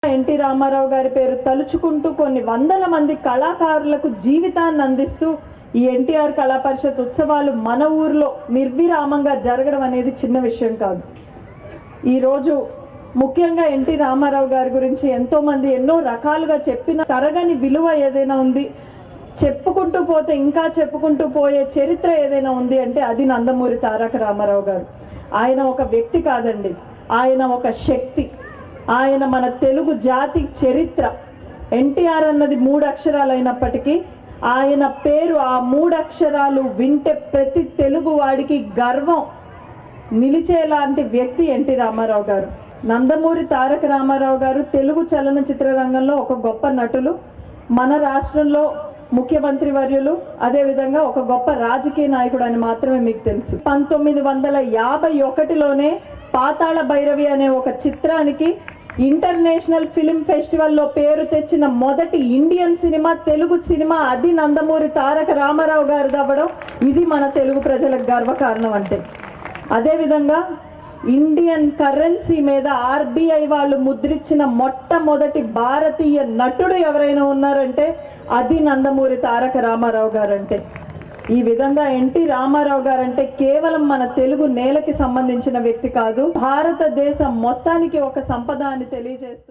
NT Ramarao గారి పేరు తలుచుకుంటూ కొన్ని వందల మంది కళాకారులకు జీవితాన్ని అందిస్తూ ఈ ఎన్టీఆర్ కళా పరిషత్ ఉత్సవాలు మన ఊర్లో నిర్విరామంగా జరగడం అనేది చిన్న విషయం కాదు. ఈరోజు ముఖ్యంగా ఎన్టీ రామారావు గారి గురించి ఎంతో మంది ఎన్నో రకాలుగా చెప్పిన తరగని విలువ ఏదైనా ఉంది, చెప్పుకుంటూ పోతే ఇంకా చెప్పుకుంటూ పోయే చరిత్ర ఏదైనా ఉంది అంటే అది నందమూరి తారక రామారావు గారు. ఆయన ఒక వ్యక్తి కాదండి, ఆయన ఒక శక్తి. ఆయన మన తెలుగు జాతి చరిత్ర. ఎన్టీఆర్ అన్నది 3 అక్షరాలు అయినప్పటికీ ఆయన పేరు ఆ 3 అక్షరాలు వింటే ప్రతి తెలుగు వాడికి గర్వం నిలిచేలాంటి వ్యక్తి ఎన్టీ రామారావు గారు. నందమూరి తారక రామారావు గారు తెలుగు చలనచిత్ర రంగంలో ఒక గొప్ప నటులు, మన రాష్ట్రంలో ముఖ్యమంత్రి వర్యులు, అదేవిధంగా ఒక గొప్ప రాజకీయ నాయకుడు అని మాత్రమే మీకు తెలుసు. 1951లోనే పాతాళ భైరవి అనే ఒక చిత్రానికి ఇంటర్నేషనల్ ఫిల్మ్ ఫెస్టివల్లో పేరు తెచ్చిన మొదటి ఇండియన్ సినిమా, తెలుగు సినిమా అది నందమూరి తారక రామారావు గారు అవ్వడం ఇది మన తెలుగు ప్రజలకు గర్వకారణం. అంటే అదేవిధంగా ఇండియన్ కరెన్సీ మీద ఆర్బీఐ వాళ్ళు ముద్రించిన మొట్టమొదటి భారతీయ నటుడు ఎవరైనా ఉన్నారంటే అది నందమూరి తారక రామారావు గారంటే. ఈ విధంగా ఎన్టీ రామారావు గారంటే కేవలం మన తెలుగు నేలకి సంబంధించిన వ్యక్తి కాదు, భారతదేశం మొత్తానికి ఒక సంపద అని తెలియజేస్తూ